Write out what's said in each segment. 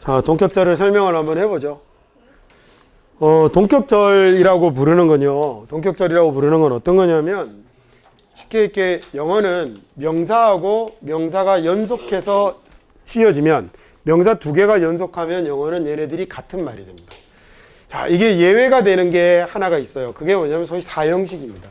자, 동격절을 설명을 한번 해보죠. 동격절이라고 부르는 건요. 동격절이라고 부르는 건 어떤 거냐면 쉽게 이렇게 영어는 명사하고 명사가 연속해서 씌어지면 명사 두 개가 연속하면 영어는 얘네들이 같은 말이 됩니다. 자, 이게 예외가 되는 게 하나가 있어요. 그게 뭐냐면 소위 사형식입니다.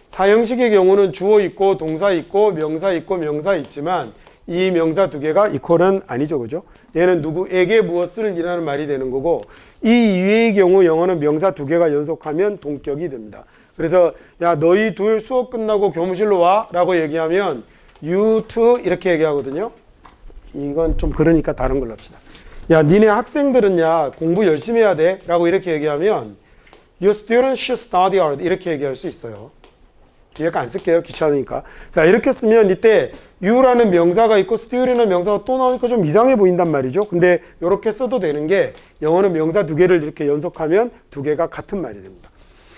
사형식의 경우는 주어 있고 동사 있고 명사 있고 명사 있지만 이 명사 두 개가 이퀄은 아니죠. 그죠? 얘는 누구에게 무엇을 이라는 말이 되는 거고 이 이외의 경우 영어는 명사 두 개가 연속하면 동격이 됩니다. 그래서 야 너희 둘 수업 끝나고 교무실로 와 라고 얘기하면 you two 이렇게 얘기하거든요. 이건 좀 그러니까 다른 걸로 합시다. 야 니네 학생들은 야 공부 열심히 해야 돼 라고 이렇게 얘기하면 your students should study hard 이렇게 얘기할 수 있어요. 뒤에 안 쓸게요. 귀찮으니까. 자, 이렇게 쓰면 이때 you라는 명사가 있고 stud이라는 명사가 또 나오니까 좀 이상해 보인단 말이죠. 근데 이렇게 써도 되는 게 영어는 명사 두 개를 이렇게 연속하면 두 개가 같은 말이 됩니다.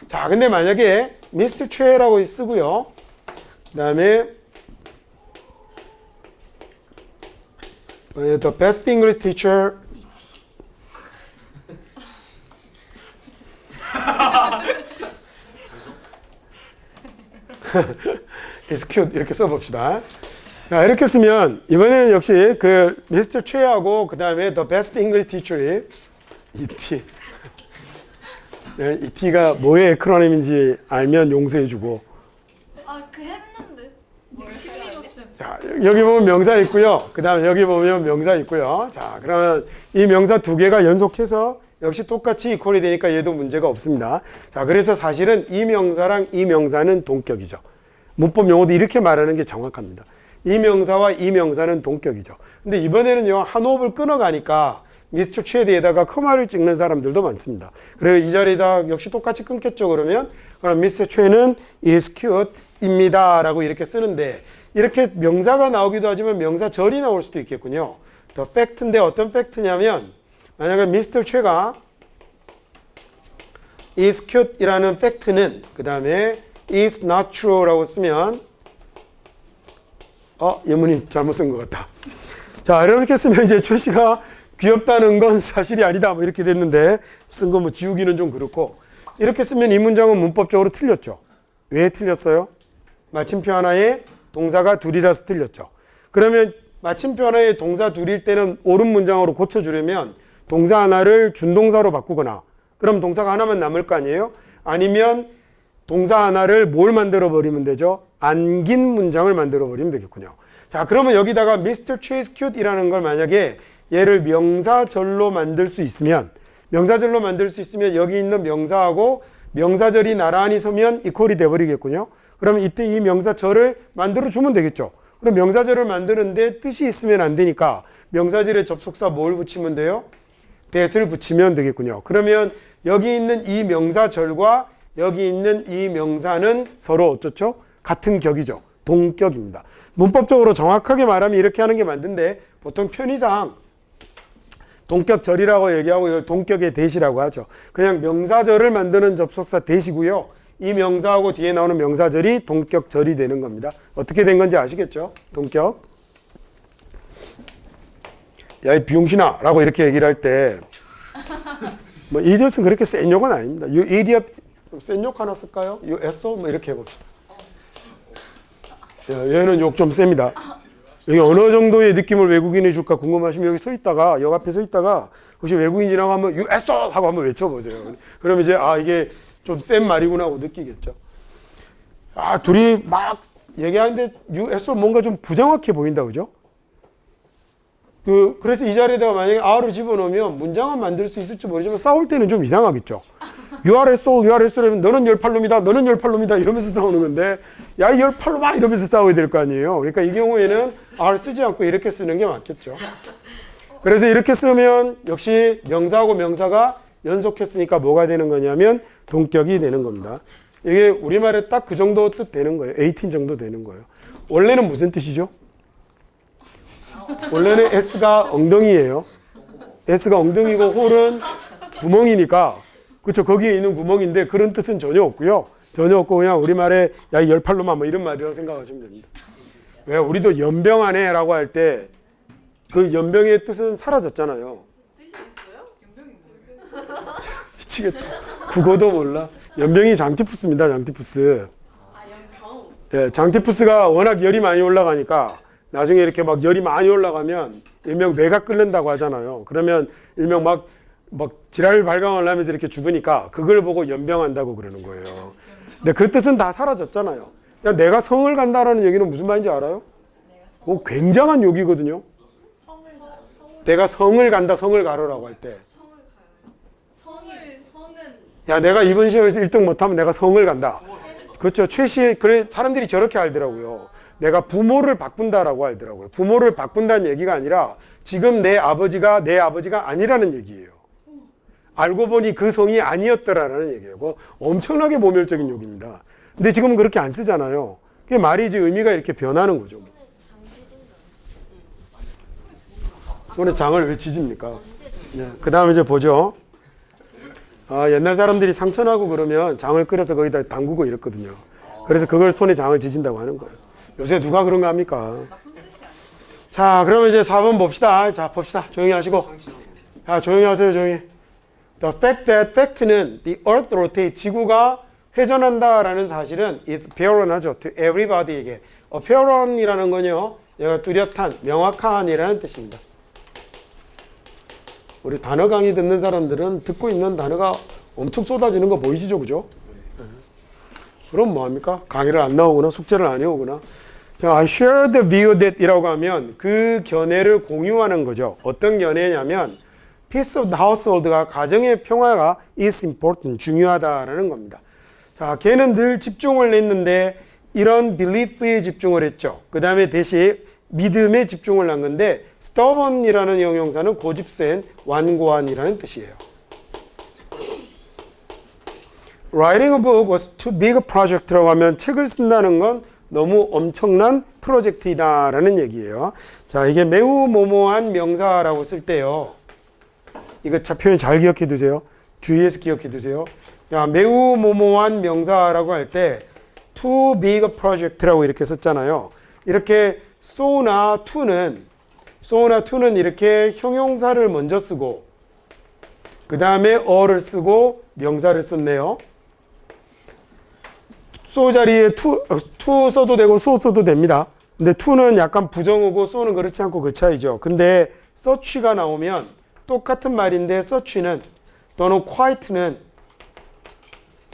자, 근데 만약에 Mr. Che라고 쓰고요. 그 다음에 The best English teacher is cute 이렇게 써봅시다. 자, 이렇게 쓰면 이번에는 역시 그 Mr. 최하고 그 다음에 The best English teacher이 ET 네, ET가 뭐의 에크로님인지 알면 용서해주고 그 했는데 신민호 쌤. 자, 여기 보면 명사 있고요. 그 다음에 여기 보면 명사 있고요. 자, 그러면 이 명사 두 개가 연속해서 역시 똑같이 이퀄이 되니까 얘도 문제가 없습니다. 자, 그래서 사실은 이 명사랑 이 명사는 동격이죠. 문법 용어도 이렇게 말하는 게 정확합니다. 이 명사와 이 명사는 동격이죠. 근데 이번에는요, 한 호흡을 끊어가니까 미스터 최대에다가 커마를 찍는 사람들도 많습니다. 그래서 이 자리에다 역시 똑같이 끊겠죠. 그럼 미스터 최는 is cute 입니다. 라고 이렇게 쓰는데, 이렇게 명사가 나오기도 하지만 명사절이 나올 수도 있겠군요. The fact인데 어떤 팩트냐면, 만약에 미스터 최가 is cute 이라는 팩트는 그 다음에 is not true 라고 쓰면 예문이 잘못 쓴 것 같다. 자, 이렇게 쓰면 이제 최 씨가 귀엽다는 건 사실이 아니다 뭐 이렇게 됐는데 쓴 거 뭐 지우기는 좀 그렇고 이렇게 쓰면 이 문장은 문법적으로 틀렸죠. 왜 틀렸어요? 마침표 하나에 동사가 둘이라서 틀렸죠. 그러면 마침표 하나에 동사 둘일 때는 옳은 문장으로 고쳐주려면 동사 하나를 준동사로 바꾸거나 그럼 동사가 하나만 남을 거 아니에요? 아니면 동사 하나를 뭘 만들어 버리면 되죠? 안긴 문장을 만들어 버리면 되겠군요. 자, 그러면 여기다가 Mr. Chase Cute 이라는 걸 만약에 얘를 명사절로 만들 수 있으면 여기 있는 명사하고 명사절이 나란히 서면 이퀄이 돼버리겠군요. 그러면 이때 이 명사절을 만들어 주면 되겠죠. 그럼 명사절을 만드는데 뜻이 있으면 안 되니까 명사절에 접속사 뭘 붙이면 돼요? that을 붙이면 되겠군요. 그러면 여기 있는 이 명사절과 여기 있는 이 명사는 서로 어쩌죠? 같은 격이죠. 동격입니다. 문법적으로 정확하게 말하면 이렇게 하는 게 맞는데 보통 편의상 동격절이라고 얘기하고 이걸 동격의 대시라고 하죠. 그냥 명사절을 만드는 접속사 대시고요. 이 명사하고 뒤에 나오는 명사절이 동격절이 되는 겁니다. 어떻게 된 건지 아시겠죠? 동격. 야, 이 비용신아 라고 이렇게 얘기를 할 때 뭐 이디엇은 그렇게 센 욕은 아닙니다. You idiot 센 욕 하나 쓸까요? You asshole 뭐 이렇게 해봅시다. 자, 얘는 욕 좀 셉니다. 여기 어느 정도의 느낌을 외국인이 줄까 궁금하시면 여기 서 있다가 역 앞에 서 있다가 혹시 외국인 지나가면 You asshole 하고 한번 외쳐보세요. 그러면 이제 이게 좀 센 말이구나 하고 느끼겠죠. 둘이 막 얘기하는데 You asshole 뭔가 좀 부정확해 보인다 그죠? 그래서 이 자리에다가 만약에 R을 집어넣으면 문장은 만들 수 있을지 모르지만 싸울 때는 좀 이상하겠죠. You are asshole, you are asshole 하면 너는 열팔놈이다, 너는 열팔놈이다 이러면서 싸우는 건데 야, 이 열팔놈아 이러면서 싸워야 될 거 아니에요. 그러니까 이 경우에는 R 쓰지 않고 이렇게 쓰는 게 맞겠죠. 그래서 이렇게 쓰면 역시 명사하고 명사가 연속했으니까 뭐가 되는 거냐면 동격이 되는 겁니다. 이게 우리말에 딱 그 정도 뜻 되는 거예요. 18 정도 되는 거예요. 원래는 무슨 뜻이죠? 원래는 S가 엉덩이예요. S가 엉덩이고 홀은 구멍이니까 그렇죠. 거기에 있는 구멍인데 그런 뜻은 전혀 없고요. 전혀 없고 그냥 우리말에 야, 이 열팔놈아 뭐 이런 말이라고 생각하시면 됩니다. 왜 우리도 연병하네 라고 할 때 그 연병의 뜻은 사라졌잖아요. 뜻이 있어요? 연병이 뭐예요? 미치겠다. 국어도 몰라. 연병이 장티푸스입니다. 장티푸스. 아 연병. 예, 장티푸스가 워낙 열이 많이 올라가니까 나중에 이렇게 막 열이 많이 올라가면 일명 뇌가 끓는다고 하잖아요. 그러면 일명 막 지랄 발광을 하면서 이렇게 죽으니까 그걸 보고 연병한다고 그러는 거예요. 근데 그 뜻은 다 사라졌잖아요. 야, 내가 성을 간다라는 얘기는 무슨 말인지 알아요? 굉장한 욕이거든요. 내가 성을 간다, 성을 가로라고 할 때. 성은 야, 내가 이번 시험에서 1등 못하면 내가 성을 간다. 그렇죠. 그래, 사람들이 저렇게 알더라고요. 내가 부모를 바꾼다라고 알더라고요. 부모를 바꾼다는 얘기가 아니라 지금 내 아버지가 아니라는 얘기예요. 알고 보니 그 성이 아니었더라라는 얘기예요. 그거 엄청나게 모멸적인 욕입니다. 근데 지금은 그렇게 안 쓰잖아요. 그게 말이 이제 의미가 이렇게 변하는 거죠. 손에 장을 왜 지집니까? 네, 그 다음에 이제 보죠. 옛날 사람들이 상처나고 그러면 장을 끓여서 거기다 담그고 이랬거든요. 그래서 그걸 손에 장을 지진다고 하는 거예요. 요새 누가 그런 거 합니까? 자, 그러면 이제 4번 봅시다. 자, 봅시다. 조용히 하시고. 자, 조용히 하세요, 조용히. The fact that fact는 the earth rotates, 지구가 회전한다라는 사실은 is apparent하죠. To everybody에게. apparent이라는 건요, 얘가 뚜렷한, 명확한이라는 뜻입니다. 우리 단어 강의 듣는 사람들은 듣고 있는 단어가 엄청 쏟아지는 거 보이시죠? 그죠? 그럼 뭐합니까? 강의를 안 나오거나 숙제를 안 해오거나 I share the view that 이라고 하면 그 견해를 공유하는 거죠. 어떤 견해냐면 Peace of the household가 가정의 평화가 is important, 중요하다라는 겁니다. 자, 걔는 늘 집중을 했는데 이런 belief에 집중을 했죠. 그 다음에 대신 믿음에 집중을 한 건데 stubborn이라는 형용사는 고집센, 완고한이라는 뜻이에요. Writing a book was too big a project라고 하면 책을 쓴다는 건 너무 엄청난 프로젝트이다라는 얘기예요. 자, 이게 매우 모모한 명사라고 쓸 때요. 이거 표현 잘 기억해 두세요. 주의해서 기억해 두세요. 야, 매우 모모한 명사라고 할 때 too big a project라고 이렇게 썼잖아요. 이렇게 so나 to는 이렇게 형용사를 먼저 쓰고 그 다음에 어를 쓰고 명사를 썼네요. so 자리에 to 써도 되고 so 써도 됩니다. 근데 to는 약간 부정어고 so는 그렇지 않고 그 차이죠. 근데 such가 나오면 똑같은 말인데 such는 또는 quite는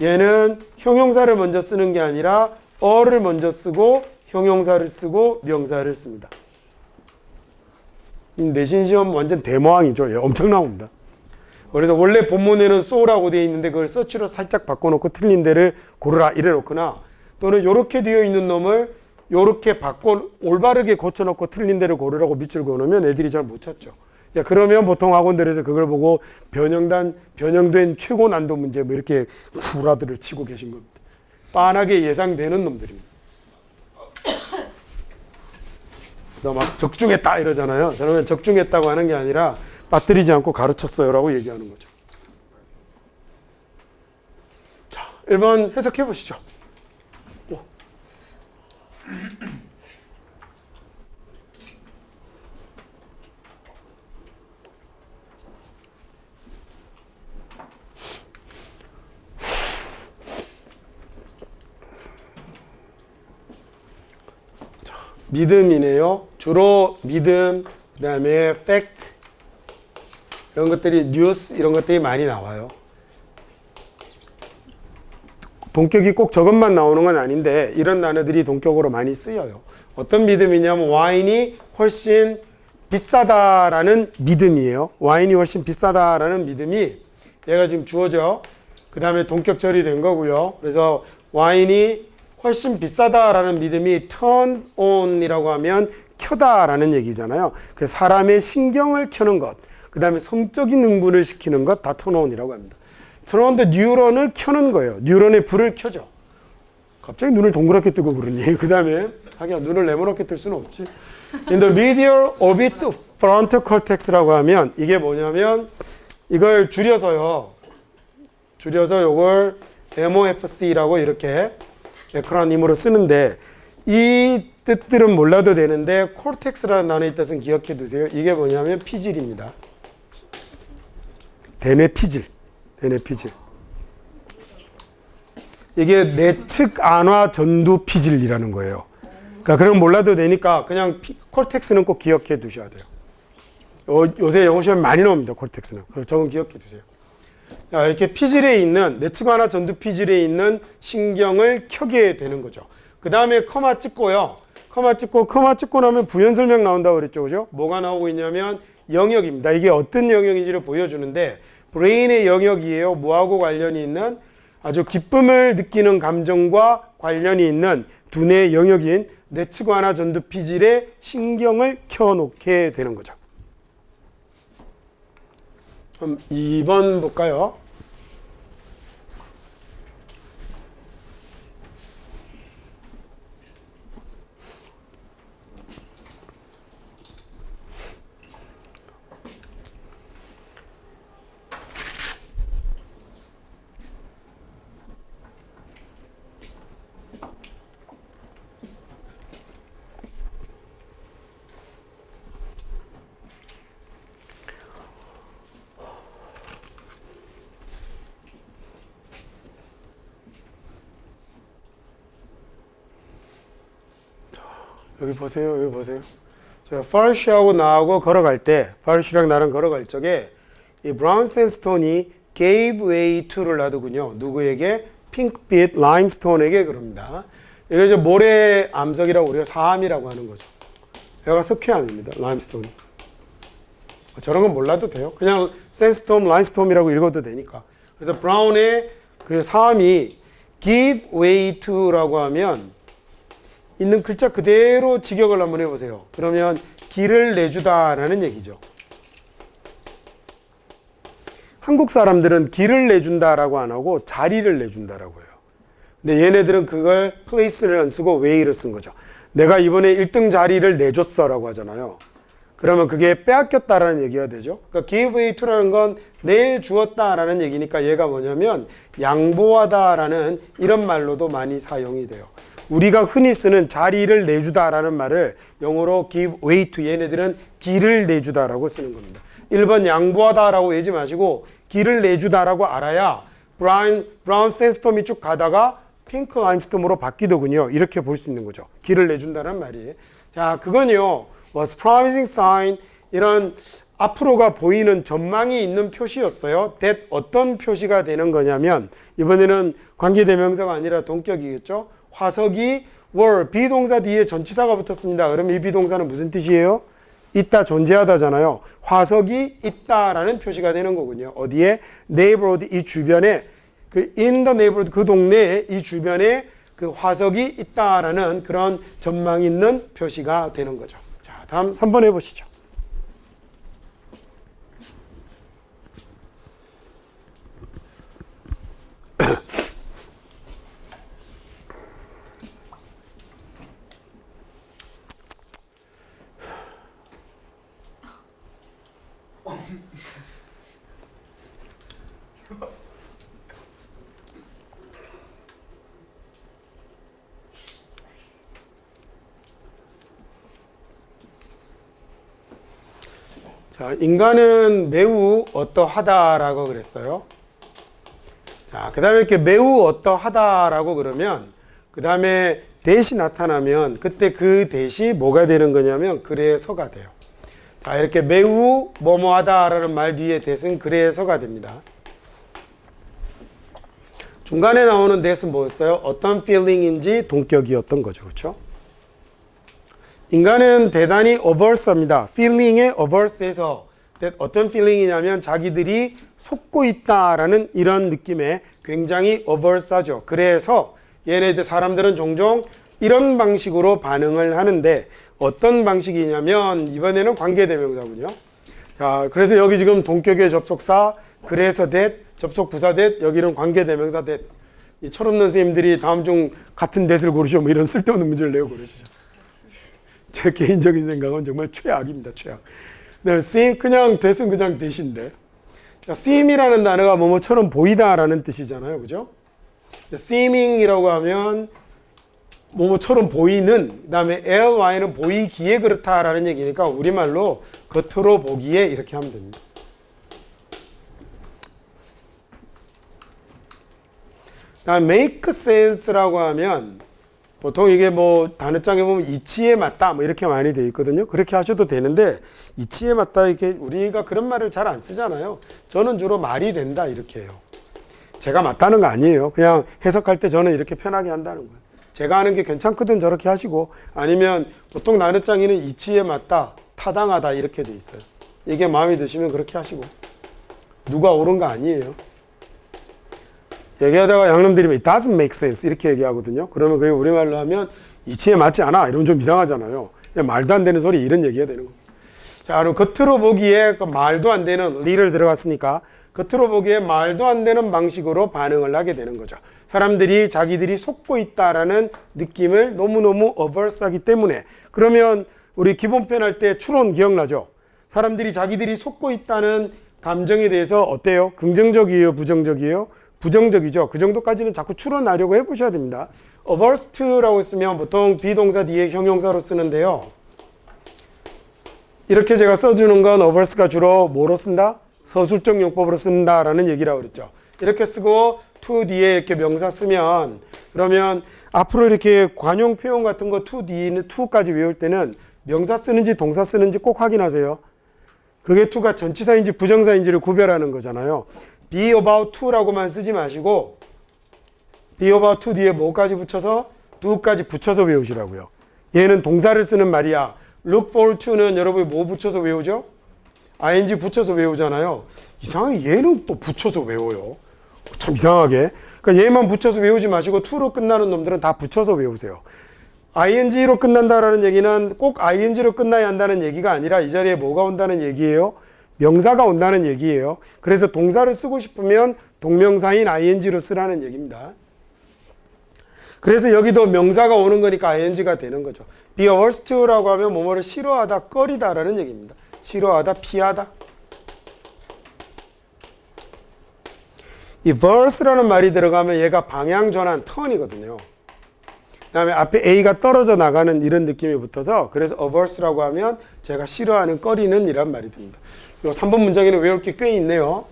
얘는 형용사를 먼저 쓰는 게 아니라 어를 먼저 쓰고 형용사를 쓰고 명사를 씁니다. 내신 시험 완전 대모항이죠. 예, 엄청 나옵니다. 그래서 원래 본문에는 so라고 되어 있는데 그걸 such로 살짝 바꿔놓고 틀린 데를 고르라 이래 놓거나 또는 이렇게 되어 있는 놈을 이렇게 올바르게 고쳐놓고 틀린 데를 고르라고 밑줄 그어놓으면 애들이 잘 못 찾죠. 야, 그러면 보통 학원들에서 그걸 보고 변형된 최고 난도 문제 뭐 이렇게 구라들을 치고 계신 겁니다. 빤하게 예상되는 놈들입니다. 막 적중했다 이러잖아요. 저는 적중했다고 하는 게 아니라 빠뜨리지 않고 가르쳤어요라고 얘기하는 거죠. 자, 1번 해석해 보시죠. 믿음이네요. 주로 믿음, 그 다음에 fact 이런 것들이 뉴스 이런 것들이 많이 나와요. 동격이 꼭 저것만 나오는 건 아닌데 이런 단어들이 동격으로 많이 쓰여요. 어떤 믿음이냐면 와인이 훨씬 비싸다라는 믿음이에요. 와인이 훨씬 비싸다라는 믿음이 얘가 지금 주어져. 그 다음에 동격 처리된 거고요. 그래서 와인이 훨씬 비싸다라는 믿음이 turn on이라고 하면 켜다라는 얘기잖아요. 그 사람의 신경을 켜는 것, 그 다음에 성적인 흥분을 시키는 것 다 turn on이라고 합니다. turn on the 뉴런을 켜는 거예요. 뉴런의 불을 켜죠. 갑자기 눈을 동그랗게 뜨고 그러니 그 다음에 하긴 눈을 네모나게 뜰 수는 없지. In the medial orbit frontal cortex라고 하면 이게 뭐냐면 이걸 줄여서 요걸 MOFC라고 이렇게 에크로님으로 쓰는데 이 뜻들은 몰라도 되는데 콜텍스라는 단어의 뜻은 기억해 두세요. 이게 뭐냐면 피질입니다. 대뇌 피질. 대뇌 피질. 이게 내측 안화 전두 피질이라는 거예요. 그러니까 그럼 몰라도 되니까 그냥 콜텍스는 꼭 기억해 두셔야 돼요. 요새 영어 시험 많이 나옵니다. 콜텍스는. 그래서 저건 기억해 두세요. 자, 이렇게 피질에 있는 내측 안화 전두 피질에 있는 신경을 켜게 되는 거죠. 그 다음에 커마 찍고요. 커마 찍고 나면 부연 설명 나온다고 그랬죠. 그죠? 뭐가 나오고 있냐면 영역입니다. 이게 어떤 영역인지를 보여주는데 브레인의 영역이에요. 뭐하고 관련이 있는 아주 기쁨을 느끼는 감정과 관련이 있는 두뇌의 영역인 내측 완화 전두 피질에 신경을 켜놓게 되는 거죠. 그럼 2번 볼까요? 여기 보세요. 여기 보세요. 자, 파르시하고 나하고 걸어갈 때, 파르시랑 나랑 걸어갈 적에 이 브라운 샌스톤이 gave way to를 놔두군요. 누구에게? 핑크빛 라임스톤에게 그럽니다. 이게 이제 모래 암석이라고 우리가 사암이라고 하는 거죠. 여기가 석회암입니다. 라임스톤이. 저런 건 몰라도 돼요. 그냥 샌스톰, 라임스톰이라고 읽어도 되니까. 그래서 브라운의 그 사암이 give way to라고 하면 있는 글자 그대로 직역을 한번 해보세요. 그러면 길을 내주다라는 얘기죠. 한국 사람들은 길을 내준다라고 안 하고 자리를 내준다라고 해요. 근데 얘네들은 그걸 place를 안 쓰고 way를 쓴 거죠. 내가 이번에 1등 자리를 내줬어라고 하잖아요. 그러면 그게 빼앗겼다라는 얘기가 되죠. 그러니까 give way to라는 건 내주었다라는 얘기니까 얘가 뭐냐면 양보하다라는 이런 말로도 많이 사용이 돼요. 우리가 흔히 쓰는 자리를 내주다라는 말을 영어로 give way to, 얘네들은 길을 내주다라고 쓰는 겁니다. 1번 양보하다라고 외지 마시고 길을 내주다라고 알아야 브라운 샌스톰이 쭉 가다가 핑크 라임스톰으로 바뀌더군요. 이렇게 볼 수 있는 거죠. 길을 내준다는 말이. 자, 그건요. was promising sign, 이런 앞으로가 보이는 전망이 있는 표시였어요. that 어떤 표시가 되는 거냐면 이번에는 관계대명사가 아니라 동격이겠죠. 화석이 were, 비동사 뒤에 전치사가 붙었습니다. 그럼 이 비동사는 무슨 뜻이에요? 있다, 존재하다잖아요. 화석이 있다라는 표시가 되는 거군요. 어디에? neighborhood, 이 주변에, 그 in the neighborhood, 그 동네에, 이 주변에 그 화석이 있다라는 그런 전망이 있는 표시가 되는 거죠. 자, 다음 3번 해보시죠. 자, 인간은 매우 어떠하다라고 그랬어요. 자, 그 다음에 이렇게 매우 어떠하다라고 그러면 그 다음에 대시 나타나면 그때 그 대시 뭐가 되는 거냐면 그래서가 돼요. 자, 이렇게 매우 뭐뭐하다라는 말 뒤에 대신 그래서가 됩니다. 중간에 나오는 that은 뭐였어요? 어떤 feeling인지 동격이었던 거죠. 그렇죠? 인간은 대단히 averse입니다. feeling의 averse에서 어떤 feeling이냐면 자기들이 속고 있다라는 이런 느낌에 굉장히 averse하죠. 그래서 얘네들 사람들은 종종 이런 방식으로 반응을 하는데 어떤 방식이냐면 이번에는 관계대명사군요. 자, 그래서 여기 지금 동격의 접속사 그래서 that, 접속 부사 that, 여기는 관계대명사 that. 이 철없는 선생님들이 다음 중 같은 that을 고르시오 뭐 이런 쓸데없는 문제를 내고 고르시죠. 제 개인적인 생각은 정말 최악입니다. 최악. 그다음에 seem, 그냥 that은 그냥 that인데. 자, seem이라는 단어가 뭐뭐처럼 보이다라는 뜻이잖아요. 그죠? seeming이라고 하면 뭐뭐처럼 보이는, 그 다음에 ly는 보이기에 그렇다라는 얘기니까 우리말로 겉으로 보기에 이렇게 하면 됩니다. 다음 make sense라고 하면 보통 이게 뭐 단어장에 보면 이치에 맞다 뭐 이렇게 많이 돼 있거든요. 그렇게 하셔도 되는데 이치에 맞다 이렇게 우리가 그런 말을 잘 안 쓰잖아요. 저는 주로 말이 된다 이렇게 해요. 제가 맞다는 거 아니에요. 그냥 해석할 때 저는 이렇게 편하게 한다는 거예요. 제가 하는 게 괜찮거든 저렇게 하시고, 아니면 보통 단어장에는 이치에 맞다, 타당하다 이렇게 돼 있어요. 이게 마음에 드시면 그렇게 하시고, 누가 옳은 거 아니에요. 얘기하다가 양놈들이 it doesn't make sense 이렇게 얘기하거든요. 그러면 그게 우리말로 하면 이치에 맞지 않아 이러면 좀 이상하잖아요. 그냥 말도 안 되는 소리 이런 얘기해야 되는 겁니다. 자, 그럼 겉으로 보기에 그 말도 안 되는 리를 들어갔으니까 겉으로 보기에 말도 안 되는 방식으로 반응을 하게 되는 거죠. 사람들이 자기들이 속고 있다라는 느낌을 너무너무 어버스하기 때문에. 그러면 우리 기본편 할 때 추론 기억나죠? 사람들이 자기들이 속고 있다는 감정에 대해서 어때요? 긍정적이에요? 부정적이에요? 부정적이죠. 그 정도까지는 자꾸 추론하려고 해보셔야 됩니다. averse to라고 쓰면 보통 비동사 뒤에 형용사로 쓰는데요. 이렇게 제가 써주는 건 averse가 주로 뭐로 쓴다? 서술적 용법으로 쓴다라는 얘기라고 그랬죠. 이렇게 쓰고 to 뒤에 이렇게 명사 쓰면, 그러면 앞으로 이렇게 관용 표현 같은 거 to 뒤는 to까지 외울 때는 명사 쓰는지 동사 쓰는지 꼭 확인하세요. 그게 to가 전치사인지 부정사인지를 구별하는 거잖아요. be about to라고만 쓰지 마시고 be about to 뒤에 뭐까지 붙여서 do까지 붙여서 외우시라고요. 얘는 동사를 쓰는 말이야. look forward to는 여러분이 뭐 붙여서 외우죠? ing 붙여서 외우잖아요. 이상하게 얘는 또 붙여서 외워요. 참 이상하게. 그러니까 얘만 붙여서 외우지 마시고 to로 끝나는 놈들은 다 붙여서 외우세요. ing로 끝난다라는 얘기는 꼭 ing로 끝나야 한다는 얘기가 아니라 이 자리에 뭐가 온다는 얘기예요? 명사가 온다는 얘기예요. 그래서 동사를 쓰고 싶으면 동명사인 ing로 쓰라는 얘기입니다. 그래서 여기도 명사가 오는 거니까 ing가 되는 거죠. be averse to라고 하면 뭐뭐를 싫어하다, 꺼리다라는 얘기입니다. 싫어하다, 피하다. 이 verse라는 말이 들어가면 얘가 방향 전환, 턴이거든요. 그 다음에 앞에 A가 떨어져 나가는 이런 느낌이 붙어서, 그래서 averse라고 하면 제가 싫어하는, 꺼리는 이란 말이 됩니다. 요 3번 문장에는 외울 게 꽤 있네요.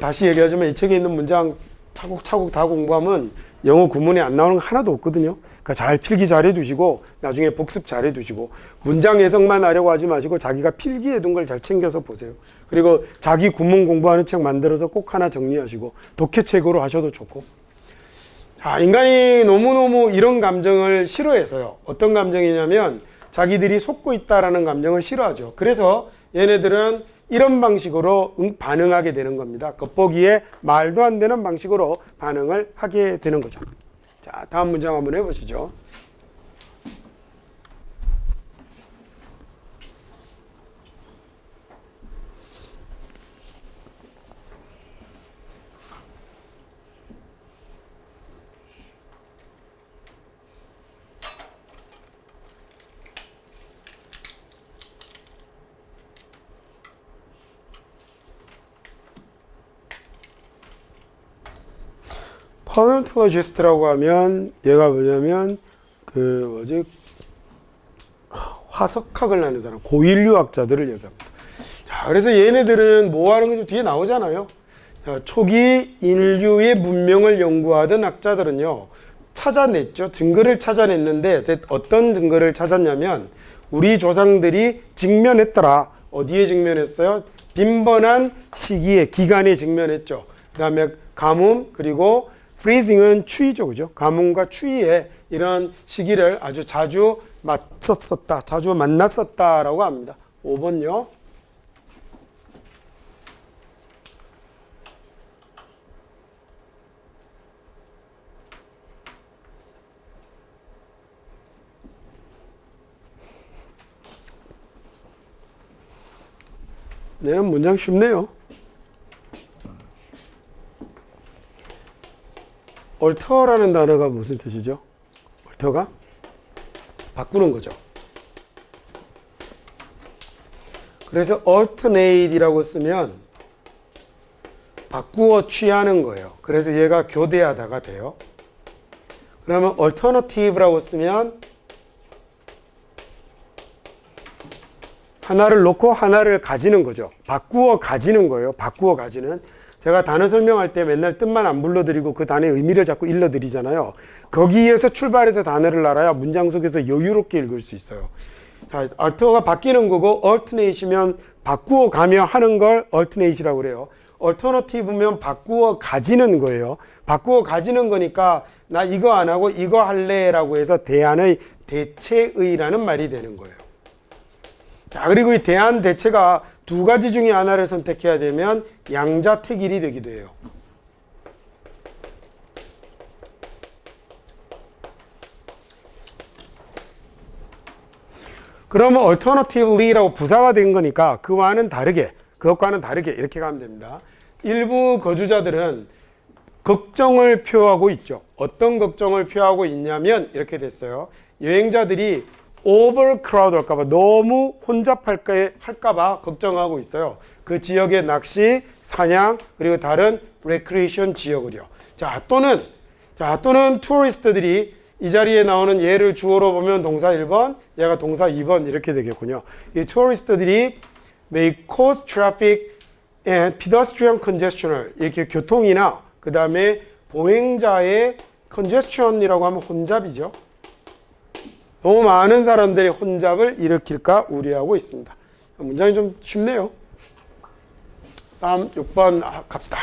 다시 얘기하자면 이 책에 있는 문장 차곡차곡 다 공부하면 영어 구문에 안 나오는 거 하나도 없거든요. 그러니까 잘 필기 잘 해두시고 나중에 복습 잘 해두시고, 문장 해석만 하려고 하지 마시고 자기가 필기해둔 걸 잘 챙겨서 보세요. 그리고 자기 구문 공부하는 책 만들어서 꼭 하나 정리하시고 독해책으로 하셔도 좋고. 자, 인간이 너무너무 이런 감정을 싫어해서요. 어떤 감정이냐면 자기들이 속고 있다라는 감정을 싫어하죠. 그래서 얘네들은 이런 방식으로 반응하게 되는 겁니다. 겉보기에 말도 안 되는 방식으로 반응을 하게 되는 거죠. 자, 다음 문장 한번 해보시죠. 퍼널톨로지스트라고 하면 얘가 뭐냐면 화석학을 하는 사람, 고인류학자들을 얘기합니다. 자, 그래서 얘네들은 뭐 하는 게 뒤에 나오잖아요. 자, 초기 인류의 문명을 연구하던 학자들은요, 찾아냈죠. 증거를 찾아냈는데 어떤 증거를 찾았냐면 우리 조상들이 직면했더라. 어디에 직면했어요? 빈번한 시기에, 기간에 직면했죠. 그 다음에 가뭄, 그리고 freezing은 추위죠, 그죠? 가뭄과 추위에 이런 시기를 아주 자주 맞섰었다, 자주 만났었다라고 합니다. 5번요. 얘는 문장 쉽네요. alter라는 단어가 무슨 뜻이죠? alter가? 바꾸는 거죠. 그래서 alternate이라고 쓰면 바꾸어 취하는 거예요. 그래서 얘가 교대하다가 돼요. 그러면 alternative라고 쓰면 하나를 놓고 하나를 가지는 거죠. 바꾸어 가지는 거예요. 바꾸어 가지는. 제가 단어 설명할 때 맨날 뜻만 안 불러드리고 그 단어의 의미를 자꾸 일러드리잖아요. 거기에서 출발해서 단어를 알아야 문장 속에서 여유롭게 읽을 수 있어요. 자, alter가 바뀌는 거고 alternate이면 바꾸어 가며 하는 걸 alternate이라고 그래요. alternative면 바꾸어 가지는 거예요. 바꾸어 가지는 거니까 나 이거 안 하고 이거 할래라고 해서 대안의 대체의라는 말이 되는 거예요. 자, 그리고 이 대안 대체가 두 가지 중에 하나를 선택해야 되면 양자택일이 되기도 해요. 그러면 alternatively라고 부사가 된 거니까 그것과는 다르게 이렇게 가면 됩니다. 일부 거주자들은 걱정을 표하고 있죠. 어떤 걱정을 표하고 있냐면 이렇게 됐어요. 여행자들이 overcrowd 할까봐 너무 혼잡할까봐 걱정하고 있어요. 그 지역의 낚시, 사냥, 그리고 다른 레크레이션 지역을요. 자, 또는 투어리스트들이 이 자리에 나오는 얘를 주어로 보면 동사 1번, 얘가 동사 2번 이렇게 되겠군요. 이 투어리스트들이 may cause traffic and pedestrian congestion을 이렇게 교통이나 그 다음에 보행자의 congestion이라고 하면 혼잡이죠. 너무 많은 사람들이 혼잡을 일으킬까 우려하고 있습니다. 문장이 좀 쉽네요. 다음 6번 갑시다.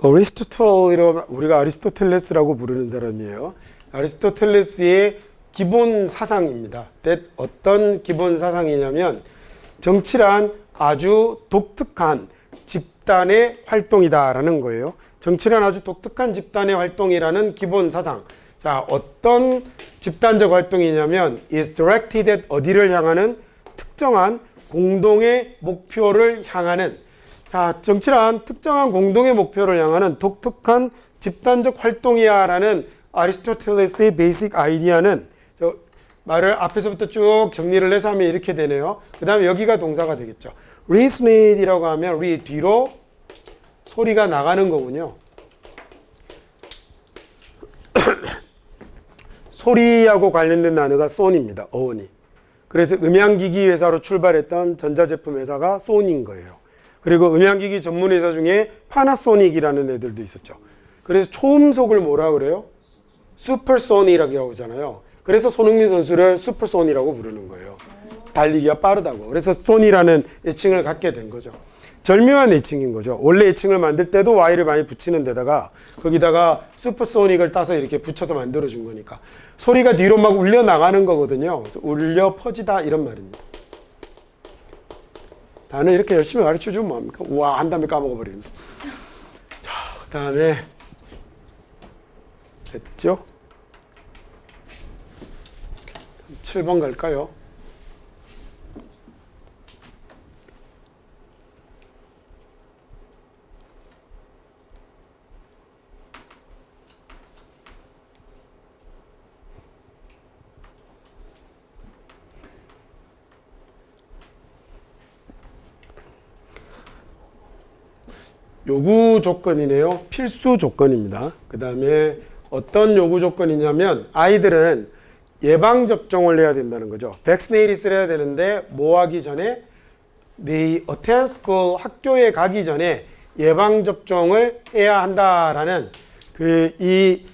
어리스토텔이라고 우리가 아리스토텔레스라고 부르는 사람이에요. 아리스토텔레스의 기본 사상입니다. 어떤 기본 사상이냐면 정치란 아주 독특한 집단의 활동이다라는 거예요. 정치란 아주 독특한 집단의 활동이라는 기본 사상. 자, 어떤 집단적 활동이냐면 is directed at 어디를 향하는 특정한 공동의 목표를 향하는 자, 정치란 특정한 공동의 목표를 향하는 독특한 집단적 활동이야 라는 아리스토텔레스의 베이직 아이디어는 저 말을 앞에서부터 쭉 정리를 해서 하면 이렇게 되네요. 그 다음에 여기가 동사가 되겠죠. resonate이라고 하면 뒤로 소리가 나가는 거군요. 소리하고 관련된 단어가 소니입니다. 어원이. 그래서 음향기기 회사로 출발했던 전자제품 회사가 소니인 거예요. 그리고 음향기기 전문 회사 중에 파나소닉이라는 애들도 있었죠. 그래서 초음속을 뭐라 그래요? 슈퍼소니라고 하잖아요. 그래서 손흥민 선수를 슈퍼소니라고 부르는 거예요. 달리기가 빠르다고. 그래서 소니라는 애칭을 갖게 된 거죠. 절묘한 애칭인 거죠. 원래 애칭을 만들 때도 Y를 많이 붙이는 데다가 거기다가 슈퍼소닉을 따서 이렇게 붙여서 만들어준 거니까 소리가 뒤로 막 울려 나가는 거거든요. 그래서 울려 퍼지다 이런 말입니다. 단어 이렇게 열심히 가르쳐주면 뭐합니까? 우와 한 다음에 까먹어버리는. 자, 그 다음에 됐죠? 7번 갈까요? 요구 조건이네요. 필수 조건입니다. 그 다음에 어떤 요구 조건이냐면 아이들은 예방접종을 해야 된다는 거죠. 백스네이리스를 해야 되는데 뭐 하기 전에 they attend school 학교에 가기 전에 예방접종을 해야 한다라는 이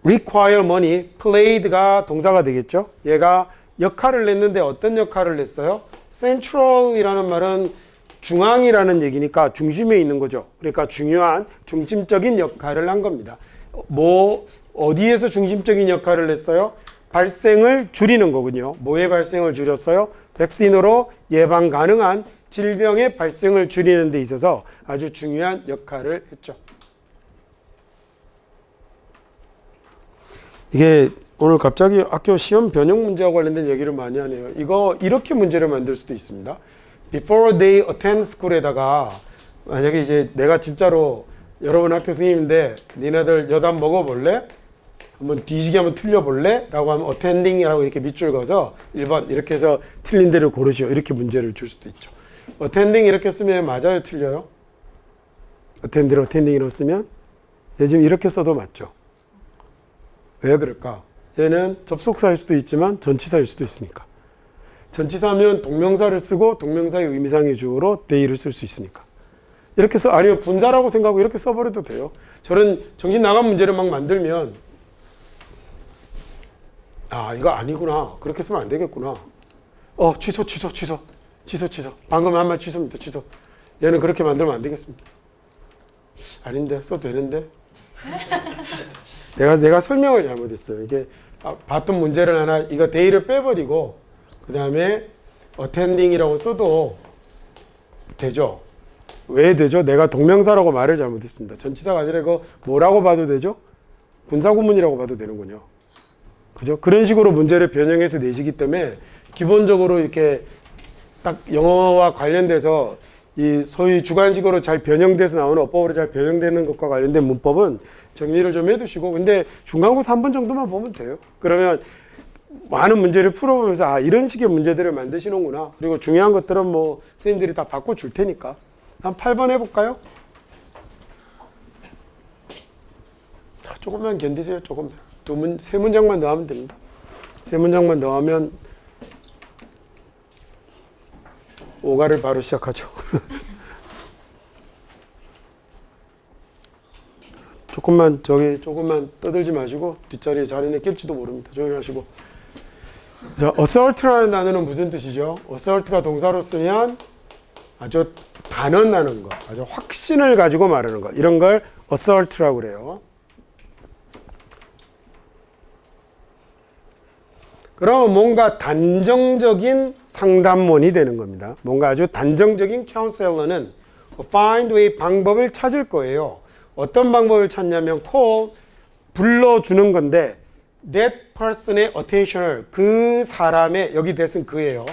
require money played가 동사가 되겠죠. 얘가 역할을 냈는데 어떤 역할을 냈어요? central이라는 말은 중앙이라는 얘기니까 중심에 있는 거죠. 그러니까 중요한 중심적인 역할을 한 겁니다. 어디에서 중심적인 역할을 했어요? 발생을 줄이는 거군요. 뭐의 발생을 줄였어요? 백신으로 예방 가능한 질병의 발생을 줄이는 데 있어서 아주 중요한 역할을 했죠. 이게 오늘 갑자기 학교 시험 변형 문제와 관련된 얘기를 많이 하네요. 이거 이렇게 문제를 만들 수도 있습니다. Before they attend school에다가 만약에 이제 내가 진짜로 여러분 학교 선생님인데 니네들 여담 먹어볼래? 한번 뒤지게 한번 틀려볼래? 라고 하면 attending이라고 이렇게 밑줄 그어서 1번 이렇게 해서 틀린 데를 고르시오. 이렇게 문제를 줄 수도 있죠. attending 이렇게 쓰면 맞아요? 틀려요? attending이라고 쓰면 얘 지금 이렇게 써도 맞죠? 왜 그럴까? 얘는 접속사일 수도 있지만 전치사일 수도 있으니까. 전치사면 동명사를 쓰고 동명사의 의미상의 주어로 they를 쓸 수 있으니까. 이렇게 써, 아니면 분사라고 생각하고 이렇게 써버려도 돼요. 저런 정신 나간 문제를 막 만들면 아, 이거 아니구나. 그렇게 쓰면 안 되겠구나. 취소. 방금 한 말 취소입니다. 취소. 얘는 그렇게 만들면 안 되겠습니다. 아닌데, 써도 되는데. 내가 설명을 잘못했어요. 이게 봤던 문제를 하나, 이거 they를 빼버리고, 그 다음에 attending이라고 써도 되죠. 왜 되죠? 내가 동명사라고 말을 잘못했습니다. 전치사가 아니라 이거 뭐라고 봐도 되죠? 분사구문이라고 봐도 되는군요. 그죠? 그런 식으로 문제를 변형해서 내시기 때문에 기본적으로 이렇게 딱 영어와 관련돼서 이 소위 주관식으로 잘 변형돼서 나오는 어법으로 잘 변형되는 것과 관련된 문법은 정리를 좀 해두시고, 근데 중간고사 한 번 정도만 보면 돼요. 그러면 많은 문제를 풀어보면서 아, 이런 식의 문제들을 만드시는구나. 그리고 중요한 것들은 뭐 선생님들이 다 바꿔줄 테니까. 한 8번 해볼까요? 자, 조금만 견디세요. 조금. 세 문장만 더 하면 됩니다. 세 문장만 더 하면 오가를 바로 시작하죠. 조금만 떠들지 마시고 뒷자리에 자리에 낄지도 모릅니다. 조용히 하시고. 자, assert라는 단어는 무슨 뜻이죠? assert가 동사로 쓰면 아주 단언하는 거, 아주 확신을 가지고 말하는 거, 이런 걸 assert라고 그래요. 그러면 뭔가 단정적인 상담원이 되는 겁니다. 뭔가 아주 단정적인 카운셀러는 find way 방법을 찾을 거예요. 어떤 방법을 찾냐면 call, 불러주는 건데 that person의 attention을, 그 사람의, 여기 that은 그예요.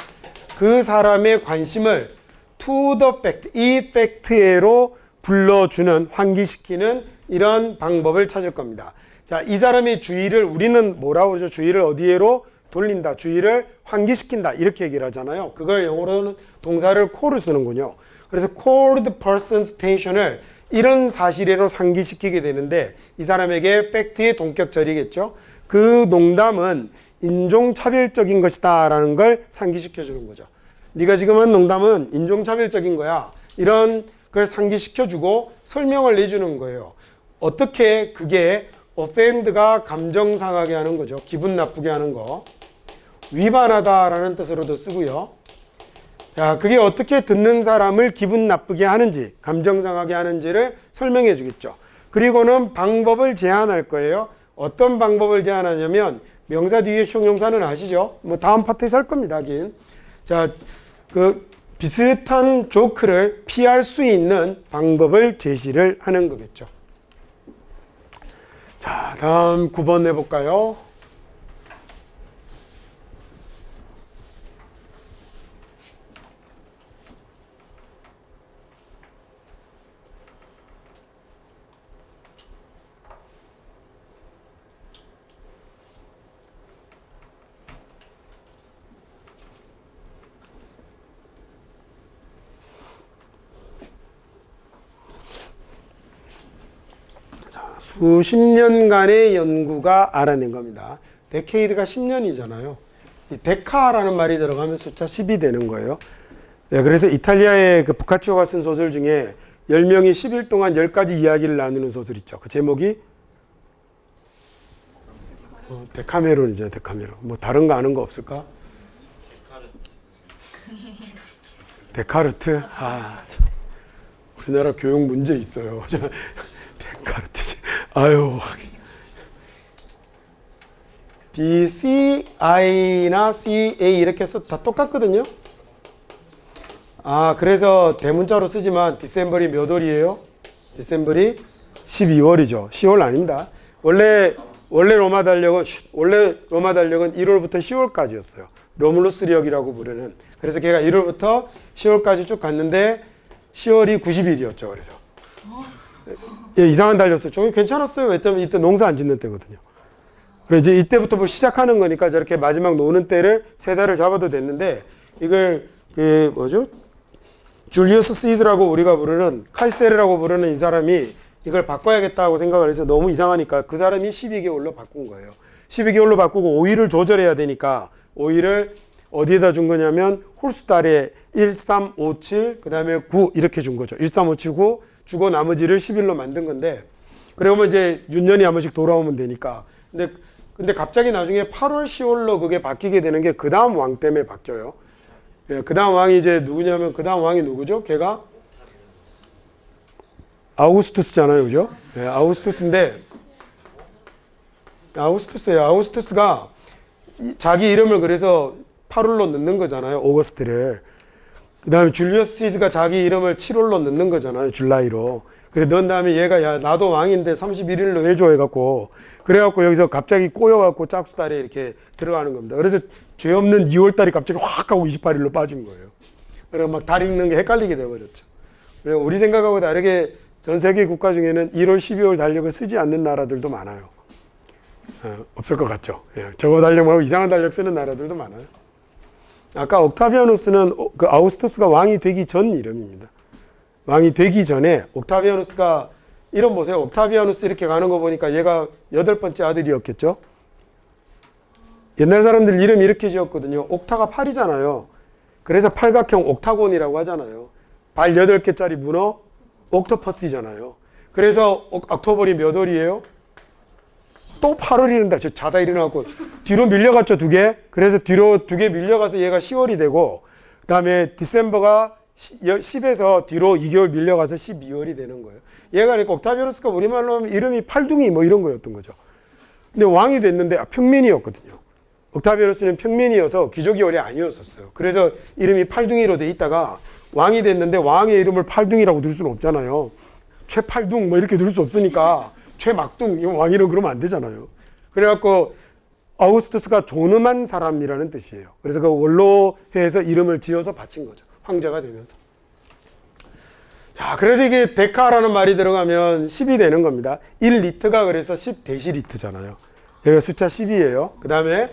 그 사람의 관심을 to the fact, 이 팩트에로 불러주는, 환기시키는 이런 방법을 찾을 겁니다. 자, 이 사람의 주의를 우리는 뭐라고 그러죠? 주의를 어디에로 돌린다, 주의를 환기시킨다, 이렇게 얘기를 하잖아요. 그걸 영어로는 동사를 call을 쓰는군요. 그래서 call the person's attention을 이런 사실에로 상기시키게 되는데 이 사람에게 팩트의 동격절이겠죠. 그 농담은 인종차별적인 것이다 라는 걸 상기시켜주는 거죠. 네가 지금 한 농담은 인종차별적인 거야. 이런 걸 상기시켜주고 설명을 내주는 거예요. 어떻게 그게 offend가 감정 상하게 하는 거죠. 기분 나쁘게 하는 거. 위반하다라는 뜻으로도 쓰고요. 자, 그게 어떻게 듣는 사람을 기분 나쁘게 하는지, 감정 상하게 하는지를 설명해 주겠죠. 그리고는 방법을 제안할 거예요. 어떤 방법을 제안하냐면 명사 뒤에 형용사는 아시죠? 뭐 다음 파트에서 할 겁니다. 하긴. 자, 그 비슷한 조크를 피할 수 있는 방법을 제시를 하는 거겠죠. 자, 다음 9번 해볼까요? 수십 년간의 연구가 알아낸 겁니다. 데케이드가 10년이잖아요. 이 데카라는 말이 들어가면 숫자 10이 되는 거예요. 네, 그래서 이탈리아의 그 보카치오가 쓴 소설 중에 10명이 10일 동안 10가지 이야기를 나누는 소설 있죠. 그 제목이 데카메론이죠. 데카메론. 뭐 다른 거 아는 거 없을까? 데카르트. 아, 참. 우리나라 교육 문제 있어요. 데카르트. 아유. B, C, I나 C, A 이렇게 해서 다 똑같거든요. 아, 그래서 대문자로 쓰지만 디셈버리 몇 월이에요? 디셈버리 12월이죠. 10월 아닙니다. 원래 원래 로마 달력은 1월부터 10월까지였어요. 로물루스력이라고 부르는. 그래서 걔가 1월부터 10월까지 쭉 갔는데 10월이 90일이었죠. 그래서 예, 이상한 달렸어요. 저기 괜찮았어요. 왜냐면 이때 농사 안 짓는 때거든요. 그래서 이제 이때부터 뭐 시작하는 거니까 저렇게 마지막 노는 때를 3달을 잡아도 됐는데 이걸 그 뭐죠? 줄리어스 시즈라고 우리가 부르는 카이세르라고 부르는 이 사람이 이걸 바꿔야겠다고 생각을 해서 너무 이상하니까 그 사람이 12개월로 바꾼 거예요. 12개월로 바꾸고 5일을 조절해야 되니까 5일을 어디에다 준 거냐면 홀수달에 1, 3, 5, 7, 그 다음에 9 이렇게 준 거죠. 1, 3, 5, 7, 9 주고 나머지를 10일로 만든 건데 그러면 이제 윤년이 한 번씩 돌아오면 되니까 근데 갑자기 나중에 8월, 10월로 그게 바뀌게 되는 게 그 다음 왕 때문에 바뀌어요. 예, 그 다음 왕이 이제 누구냐면 그 다음 왕이 누구죠? 걔가 아우구스투스잖아요. 그죠? 예, 아우구스투스인데 아우구스투스예요. 아우구스투스가 자기 이름을 그래서 8월로 넣는 거잖아요. 오거스트를. 그 다음에 줄리어스 시즈가 자기 이름을 7월로 넣는 거잖아요. 줄라이로. 그래 넣은 다음에 얘가 야 나도 왕인데 31일로 해줘 해갖고 그래갖고 여기서 갑자기 꼬여갖고 짝수달에 이렇게 들어가는 겁니다. 그래서 죄 없는 2월달이 갑자기 확 하고 28일로 빠진 거예요. 그래서 막 달 읽는 게 헷갈리게 돼버렸죠. 그래서 우리 생각하고 다르게 전 세계 국가 중에는 1월, 12월 달력을 쓰지 않는 나라들도 많아요. 없을 것 같죠. 예, 저거 달력 말고 이상한 달력 쓰는 나라들도 많아요. 아까 옥타비아누스는 그 아우구스투스가 왕이 되기 전 이름입니다. 왕이 되기 전에 옥타비아누스가 이름 보세요. 옥타비아누스 이렇게 가는 거 보니까 얘가 8번째 아들이었겠죠. 옛날 사람들 이름 이렇게 지었거든요. 옥타가 8이잖아요. 그래서 팔각형 옥타곤이라고 하잖아요. 발 8개짜리 문어 옥토퍼스잖아요. 그래서 옥토버이 몇 월이에요? 또 8월이란다. 저 자다 일어나고 뒤로 밀려갔죠. 2개. 그래서 뒤로 2개 밀려가서 얘가 10월이 되고 그 다음에 디셈버가 10에서 뒤로 2개월 밀려가서 12월이 되는 거예요. 얘가 그러니까 옥타비아누스가 우리말로 하면 이름이 팔둥이 뭐 이런 거였던 거죠. 근데 왕이 됐는데 평민이었거든요. 옥타비아누스는 평민이어서 귀족이 원래 아니었었어요. 그래서 이름이 팔둥이로 돼 있다가 왕이 됐는데 왕의 이름을 팔둥이라고 둘 수는 없잖아요. 최팔둥 뭐 이렇게 둘 수 없으니까 최막둥 이거 왕 이름 그러면 안 되잖아요. 그래갖고 아우구스투스가 존엄한 사람이라는 뜻이에요. 그래서 그 원로회에서 이름을 지어서 바친 거죠. 황제가 되면서. 자, 그래서 이게 데카라는 말이 들어가면 10이 되는 겁니다. 1리트가 그래서 10데시리트잖아요. 여기가 숫자 10이에요. 그 다음에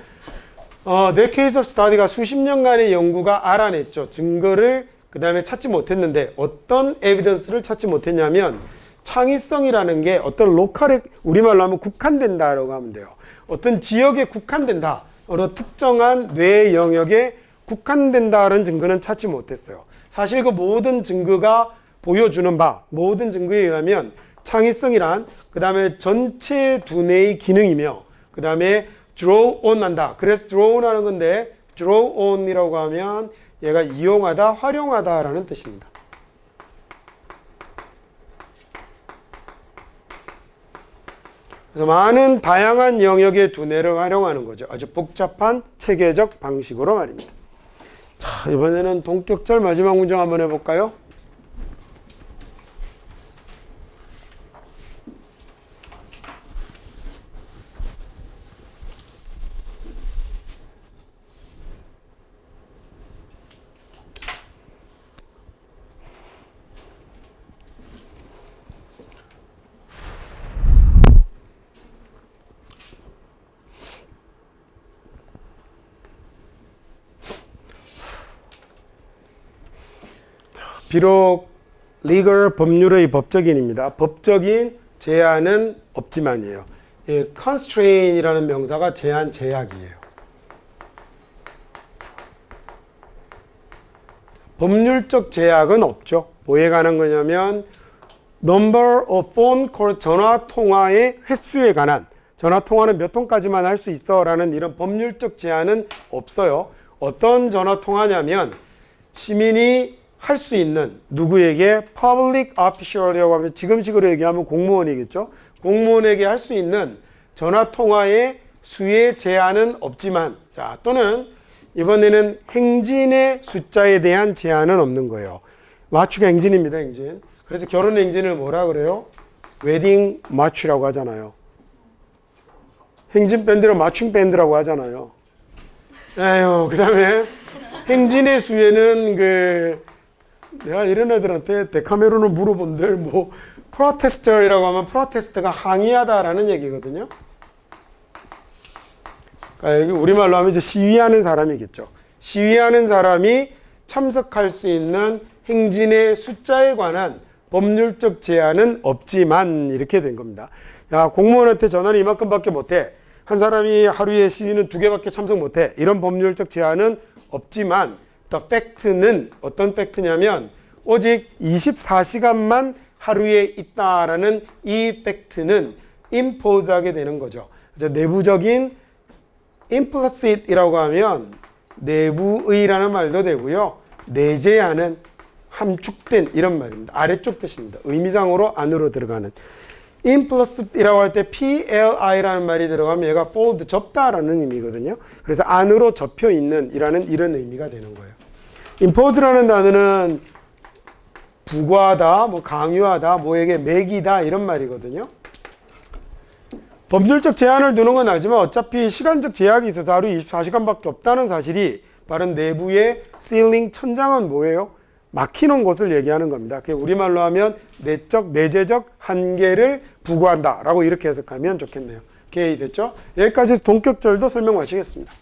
Decades of Study가 수십 년간의 연구가 알아냈죠. 증거를 그 다음에 찾지 못했는데 어떤 에비던스를 찾지 못했냐면 창의성이라는 게 어떤 로컬에 우리말로 하면 국한된다라고 하면 돼요. 어떤 지역에 국한된다. 어느 특정한 뇌 영역에 국한된다는 증거는 찾지 못했어요. 사실 그 모든 증거가 보여주는 바, 모든 증거에 의하면 창의성이란 그 다음에 전체 두뇌의 기능이며 그 다음에 draw on 한다. 그래서 draw on 하는 건데 draw on이라고 하면 얘가 이용하다, 활용하다라는 뜻입니다. 그래서 많은 다양한 영역의 두뇌를 활용하는 거죠. 아주 복잡한 체계적 방식으로 말입니다. 자, 이번에는 동격절 마지막 문장 한번 해볼까요? 비록 legal 법률의 법적인입니다. 법적인 제한은 없지만이에요. 예, constraint이라는 명사가 제한, 제약이에요. 법률적 제약은 없죠. 뭐에 관한 거냐면 number of phone call, 전화 통화의 횟수에 관한, 전화 통화는 몇 통까지만 할 수 있어 라는 이런 법률적 제한은 없어요. 어떤 전화 통화냐면 시민이 할 수 있는 누구에게 public official이라고 하면 지금식으로 얘기하면 공무원이겠죠. 공무원에게 할 수 있는 전화 통화의 수의 제한은 없지만, 자, 또는 이번에는 행진의 숫자에 대한 제한은 없는 거예요. 마취가 행진입니다, 행진. 그래서 결혼 행진을 뭐라 그래요? 웨딩 마취라고 하잖아요. 행진 밴드를 맞춤 밴드라고 하잖아요. 에휴, 그다음에 행진의 수에는 내가 이런 애들한테 데카메론을 물어본들 뭐 프로테스터라고 하면 프로테스트가 항의하다라는 얘기거든요. 그러니까 여기 우리말로 하면 이제 시위하는 사람이겠죠. 시위하는 사람이 참석할 수 있는 행진의 숫자에 관한 법률적 제한은 없지만 이렇게 된 겁니다. 야, 공무원한테 전화를 이만큼밖에 못해. 한 사람이 하루에 시위는 2개밖에 참석 못해. 이런 법률적 제한은 없지만 the fact는 어떤 팩트냐면 오직 24시간만 하루에 있다라는 이 팩트는 impose하게 되는 거죠. 이제 내부적인 implicit이라고 하면 내부의라는 말도 되고요. 내재하는 함축된 이런 말입니다. 아래쪽 뜻입니다. 의미상으로 안으로 들어가는. implicit이라고 할 때 PLI라는 말이 들어가면 얘가 fold, 접다라는 의미거든요. 그래서 안으로 접혀 있는 이런 의미가 되는 거예요. impose라는 단어는 부과하다, 뭐 강요하다, 뭐에게 매기다 이런 말이거든요. 법률적 제한을 두는 건 알지만 어차피 시간적 제약이 있어서 하루 24시간밖에 없다는 사실이 바로 내부의 ceiling 천장은 뭐예요? 막히는 곳을 얘기하는 겁니다. 우리말로 하면 내재적 한계를 부과한다라고 이렇게 해석하면 좋겠네요. 오케이, 됐죠? 여기까지 해서 동격절도 설명 마치겠습니다.